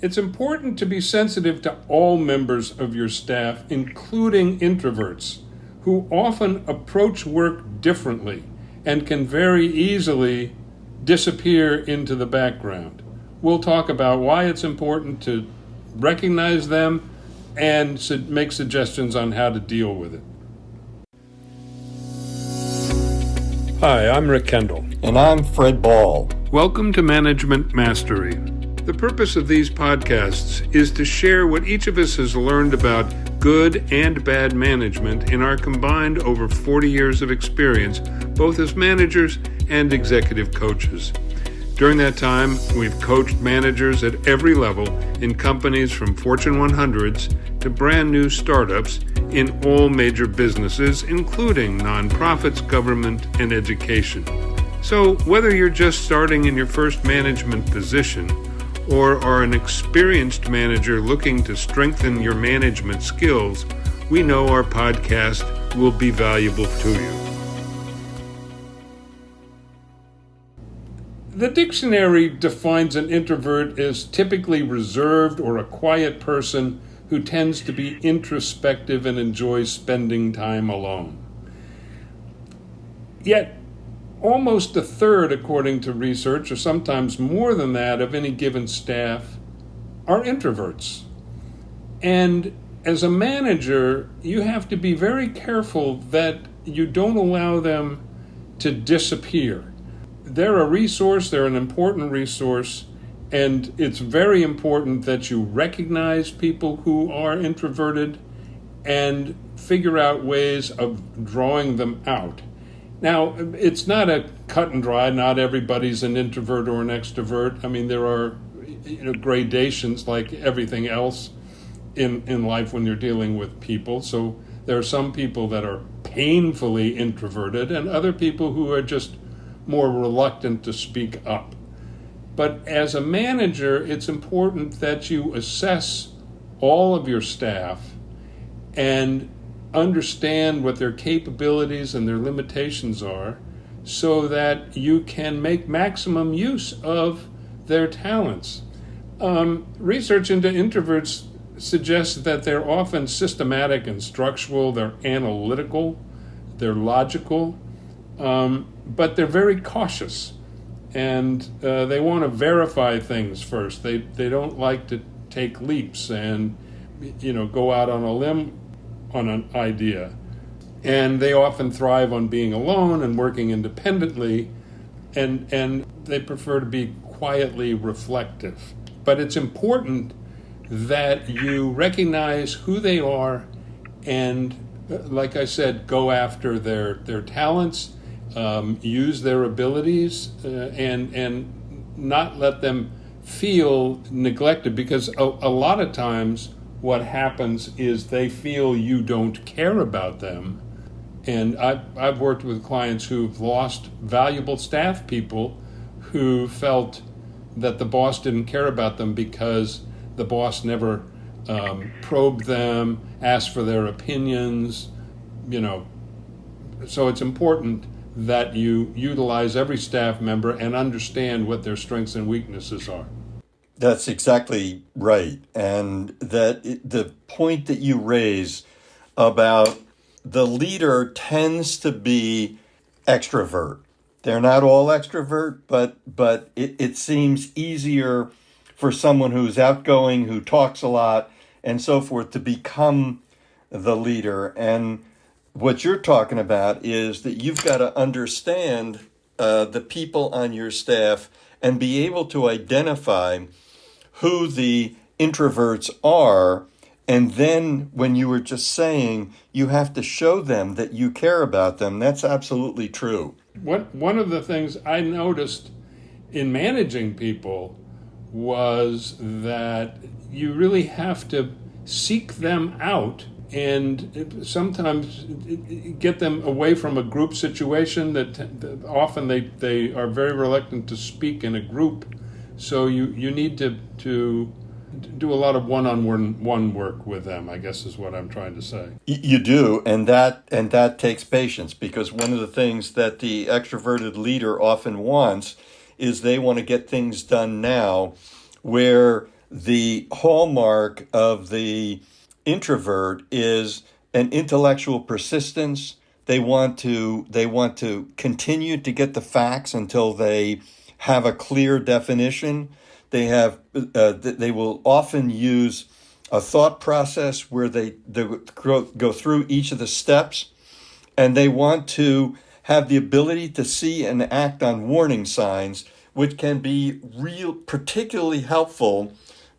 It's important to be sensitive to all members of your staff, including introverts, who often approach work differently and can very easily disappear into the background. We'll talk about why it's important to recognize them and make suggestions on how to deal with it. Hi, I'm Rick Kendall. And I'm Fred Ball. Welcome to Management Mastery. The purpose of these podcasts is to share what each of us has learned about good and bad management in our combined over 40 years of experience, both as managers and executive coaches. During that time, we've coached managers at every level in companies from Fortune 100s to brand new startups in all major businesses, including nonprofits, government, and education. So whether you're just starting in your first management position or are an experienced manager looking to strengthen your management skills, we know our podcast will be valuable to you. The dictionary defines an introvert as typically reserved or a quiet person who tends to be introspective and enjoys spending time alone. Yet, almost a third, according to research, or sometimes more than that, of any given staff are introverts. And as a manager, you have to be very careful that you don't allow them to disappear. They're a resource, they're an important resource, and it's very important that you recognize people who are introverted and figure out ways of drawing them out. Now, it's not a cut and dry. Not everybody's an introvert or an extrovert. I mean, there are gradations like everything else in life when you're dealing with people. So there are some people that are painfully introverted and other people who are just more reluctant to speak up. But as a manager, it's important that you assess all of your staff and understand what their capabilities and their limitations are so that you can make maximum use of their talents. Research into introverts suggests that they're often systematic and structural, they're analytical, they're logical, but they're very cautious and they want to verify things first. They don't like to take leaps and go out on a limb on an idea. And they often thrive on being alone and working independently, and they prefer to be quietly reflective. But it's important that you recognize who they are and, like I said, go after their talents, use their abilities, and not let them feel neglected, because a lot of times what happens is they feel you don't care about them. And I've worked with clients who've lost valuable staff people who felt that the boss didn't care about them because the boss never probed them, asked for their opinions, So it's important that you utilize every staff member and understand what their strengths and weaknesses are. That's exactly right. And the point that you raise about the leader tends to be extrovert. They're not all extrovert, but it seems easier for someone who's outgoing, who talks a lot, and so forth, to become the leader. And what you're talking about is that you've got to understand the people on your staff and be able to identify who the introverts are. And then when you were just saying you have to show them that you care about them, that's absolutely true. One of the things I noticed in managing people was that you really have to seek them out and sometimes get them away from a group situation that often they are very reluctant to speak in a group. So you need to do a lot of one-on-one work with them, I guess is what I'm trying to say. You do, and that takes patience, because one of the things that the extroverted leader often wants is they want to get things done now, where the hallmark of the introvert is an intellectual persistence. They want to continue to get the facts until they have a clear definition. They will often use a thought process where they go through each of the steps, and they want to have the ability to see and act on warning signs, which can be particularly helpful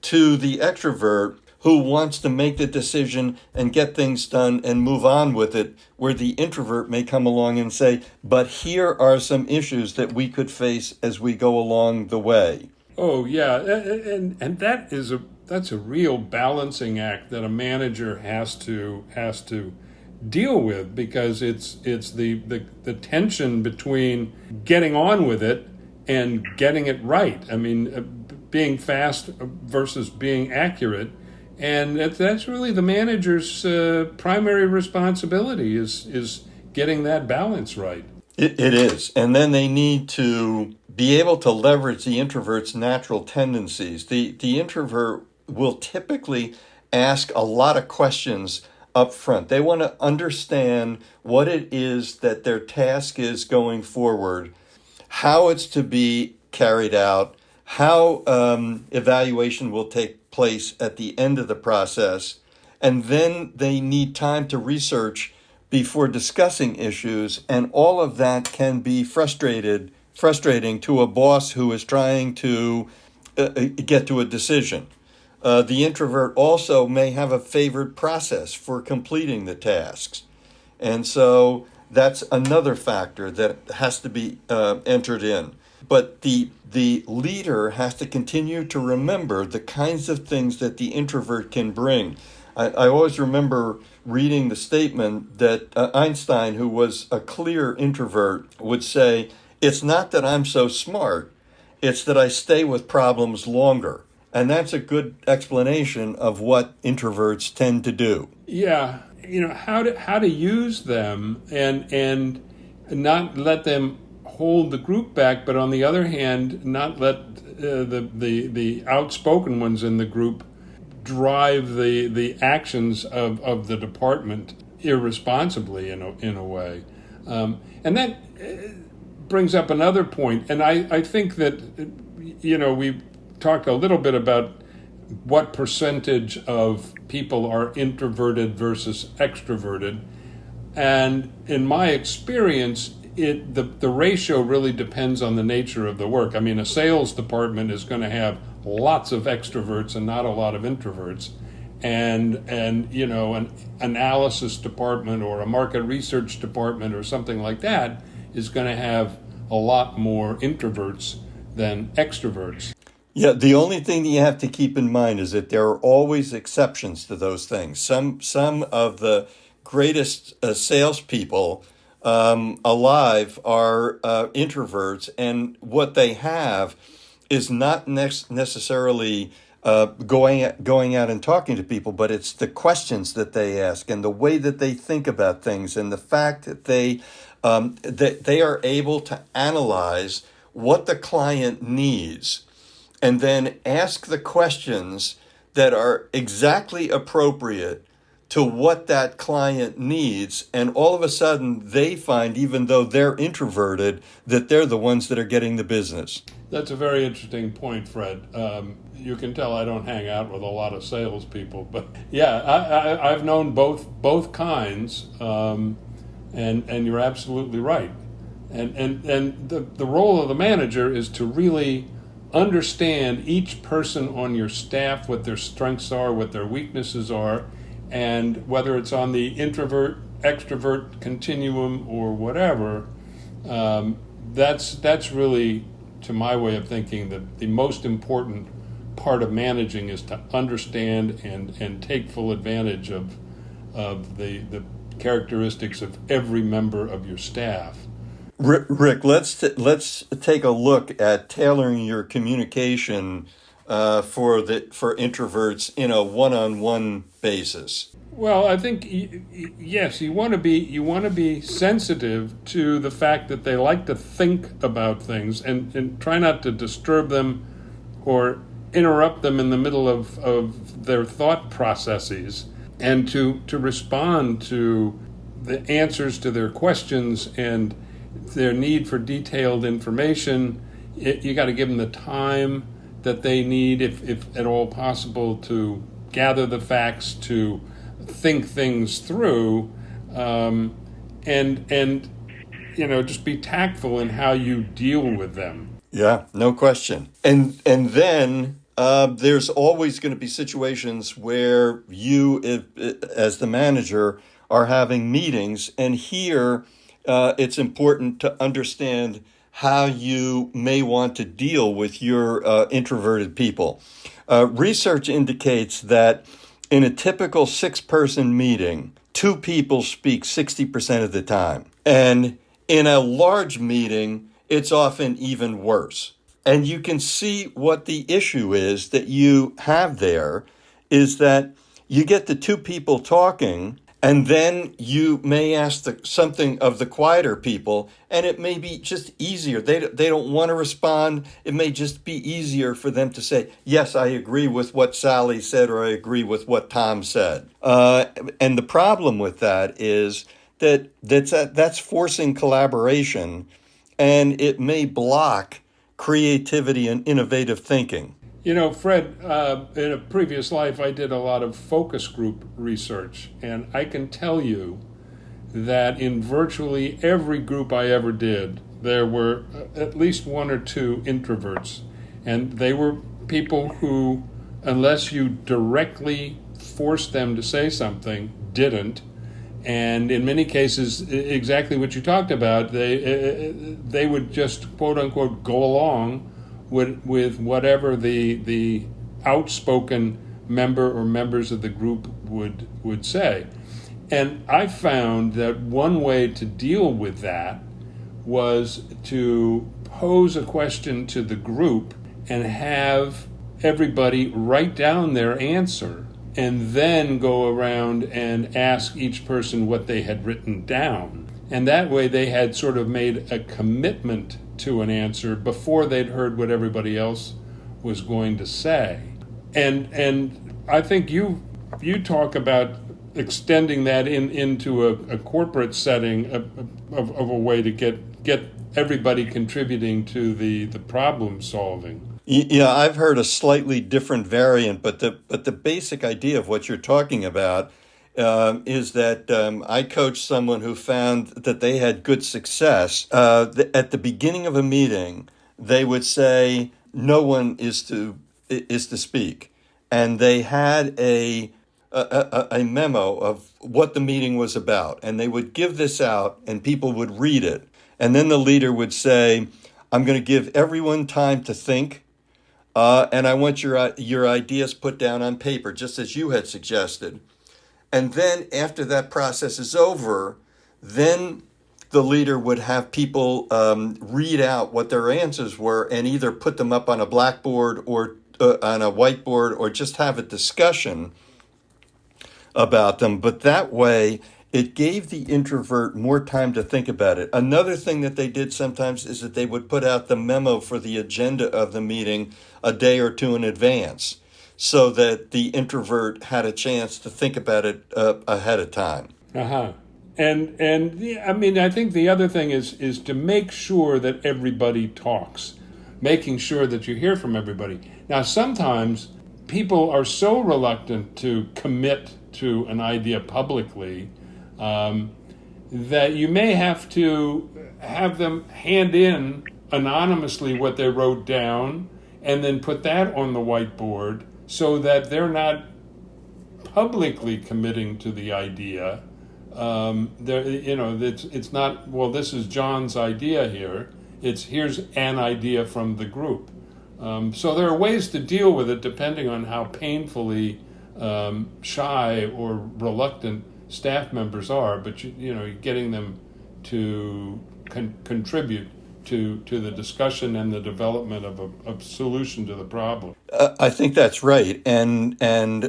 to the extrovert who wants to make the decision and get things done and move on with it, where the introvert may come along and say, but here are some issues that we could face as we go along the way. Oh yeah, and that's a real balancing act that a manager has to deal with, because it's the tension between getting on with it and getting it right. I mean, being fast versus being accurate, and that's really the manager's primary responsibility is getting that balance right. It is, and then they need to be able to leverage the introvert's natural tendencies. The introvert will typically ask a lot of questions up front. They want to understand what it is that their task is going forward, how it's to be carried out, how evaluation will take place at the end of the process, and then they need time to research before discussing issues, and all of that can be frustrating to a boss who is trying to get to a decision. The introvert also may have a favored process for completing the tasks. And so that's another factor that has to be entered in. But the leader has to continue to remember the kinds of things that the introvert can bring. I always remember reading the statement that Einstein, who was a clear introvert, would say, "It's not that I'm so smart, it's that I stay with problems longer." And that's a good explanation of what introverts tend to do. Yeah, how to use them and not let them hold the group back, but on the other hand, not let the outspoken ones in the group drive the actions of the department irresponsibly in a way. And that brings up another point, and I think that we talked a little bit about what percentage of people are introverted versus extroverted, and in my experience, the ratio really depends on the nature of the work. I mean, a sales department is going to have lots of extroverts and not a lot of introverts, and an analysis department or a market research department or something like that is going to have a lot more introverts than extroverts. Yeah, the only thing that you have to keep in mind is that there are always exceptions to those things. Some of the greatest salespeople alive are introverts, and what they have is not necessarily going out and talking to people, but it's the questions that they ask and the way that they think about things, and the fact that they are able to analyze what the client needs and then ask the questions that are exactly appropriate to what that client needs. And all of a sudden they find, even though they're introverted, that they're the ones that are getting the business. That's a very interesting point, Fred. You can tell I don't hang out with a lot of salespeople, but yeah, I've known both kinds, and you're absolutely right. And the role of the manager is to really understand each person on your staff, what their strengths are, what their weaknesses are, and whether it's on the introvert extrovert continuum or whatever. That's really, to my way of thinking, that the most important part of managing is to understand and take full advantage of the characteristics of every member of your staff. Rick, let's take a look at tailoring your communication for introverts in a one-on-one basis. Well, I think yes, you want to be sensitive to the fact that they like to think about things, and try not to disturb them or interrupt them in the middle of their thought processes, and to respond to the answers to their questions and their need for detailed information. You got to give them the time that they need, if at all possible, to gather the facts, to think things through, and just be tactful in how you deal with them. Yeah, no question. And then there's always going to be situations where you, as the manager, are having meetings, and here it's important to understand how you may want to deal with your introverted people. Research indicates that in a typical 6-person meeting, 2 people speak 60% of the time. And in a large meeting, it's often even worse. And you can see what the issue is that you have there is that you get the 2 people talking, and then you may ask something of the quieter people, and it may be just easier. They don't want to respond. It may just be easier for them to say, yes, I agree with what Sally said, or I agree with what Tom said. And the problem with that is that's forcing collaboration, and it may block creativity and innovative thinking. Fred, in a previous life, I did a lot of focus group research, and I can tell you that in virtually every group I ever did, there were at least 1 or 2 introverts, and they were people who, unless you directly forced them to say something, didn't. And in many cases, exactly what you talked about, they would just, quote unquote, go along with whatever the outspoken member or members of the group would say. And I found that one way to deal with that was to pose a question to the group and have everybody write down their answer, and then go around and ask each person what they had written down. And that way they had sort of made a commitment to an answer before they'd heard what everybody else was going to say. And I think you talk about extending that into a corporate setting of a way to get everybody contributing to the problem solving. Yeah, I've heard a slightly different variant, but the basic idea of what you're talking about is that I coached someone who found that they had good success. At the beginning of a meeting, they would say, "No one is to speak," and they had a memo of what the meeting was about, and they would give this out, and people would read it, and then the leader would say, "I'm going to give everyone time to think." And I want your ideas put down on paper, just as you had suggested. And then after that process is over, then the leader would have people read out what their answers were and either put them up on a blackboard or on a whiteboard, or just have a discussion about them. But that way, it gave the introvert more time to think about it. Another thing that they did sometimes is that they would put out the memo for the agenda of the meeting a day or 2 in advance, so that the introvert had a chance to think about it ahead of time. Uh-huh. And I mean, I think the other thing is to make sure that everybody talks, making sure that you hear from everybody. Now, sometimes people are so reluctant to commit to an idea publicly that you may have to have them hand in anonymously what they wrote down, and then put that on the whiteboard, so that they're not publicly committing to the idea. It's not, well, this is John's idea here. Here's an idea from the group. So there are ways to deal with it depending on how painfully shy or reluctant staff members are, but getting them to contribute to the discussion and the development of a solution to the problem. I think that's right. And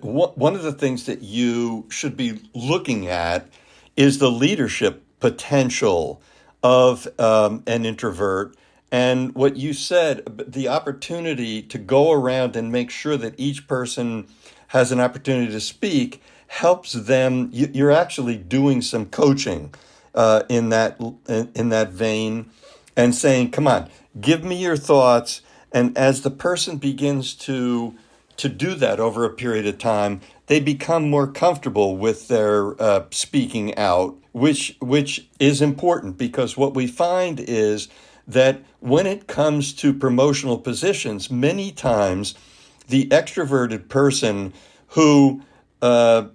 one of the things that you should be looking at is the leadership potential of an introvert, And what you said, the opportunity to go around and make sure that each person has an opportunity to speak helps them. You're actually doing some coaching in that vein, and saying, "Come on, give me your thoughts." And as the person begins to do that over a period of time, they become more comfortable with their speaking out, which is important, because what we find is that when it comes to promotional positions, many times the extroverted person who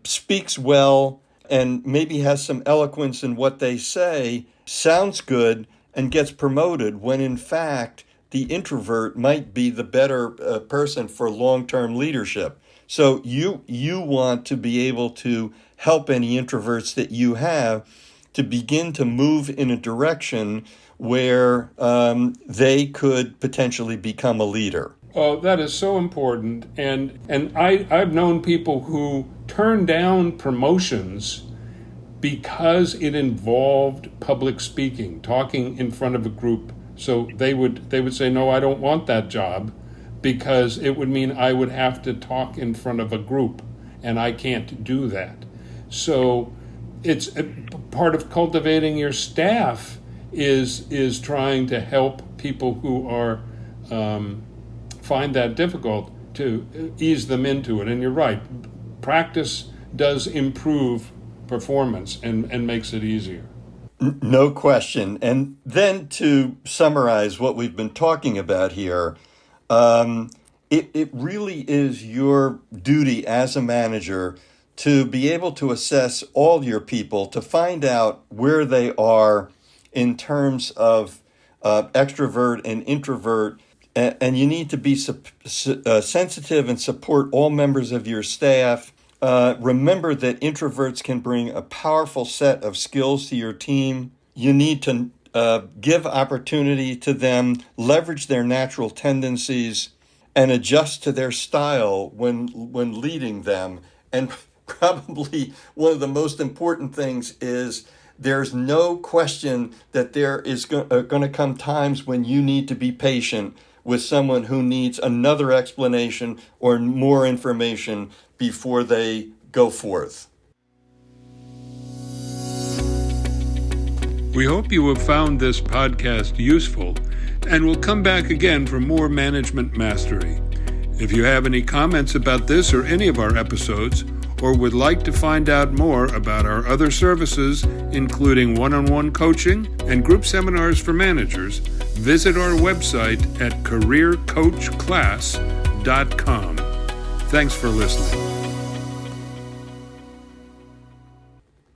speaks well and maybe has some eloquence in what they say sounds good and gets promoted, when in fact the introvert might be the better person for long-term leadership. So you want to be able to help any introverts that you have to begin to move in a direction where they could potentially become a leader. Oh, that is so important. And I've known people who turn down promotions because it involved public speaking, talking in front of a group. So they would say, no, I don't want that job, because it would mean I would have to talk in front of a group, and I can't do that. So it's a part of cultivating your staff is trying to help people who are find that difficult, to ease them into it. And you're right, practice does improve performance and makes it easier. No question. And then to summarize what we've been talking about here, it really is your duty as a manager to be able to assess all your people, to find out where they are in terms of extrovert and introvert. And you need to be sensitive and support all members of your staff. Remember that introverts can bring a powerful set of skills to your team. You need to give opportunity to them, leverage their natural tendencies, and adjust to their style when leading them. And probably one of the most important things is there's no question that there is going to come times when you need to be patient with someone who needs another explanation or more information before they go forth. We hope you have found this podcast useful, and we'll come back again for more management mastery. If you have any comments about this or any of our episodes, or would like to find out more about our other services, including one-on-one coaching and group seminars for managers, visit our website at careercoachclass.com. Thanks for listening.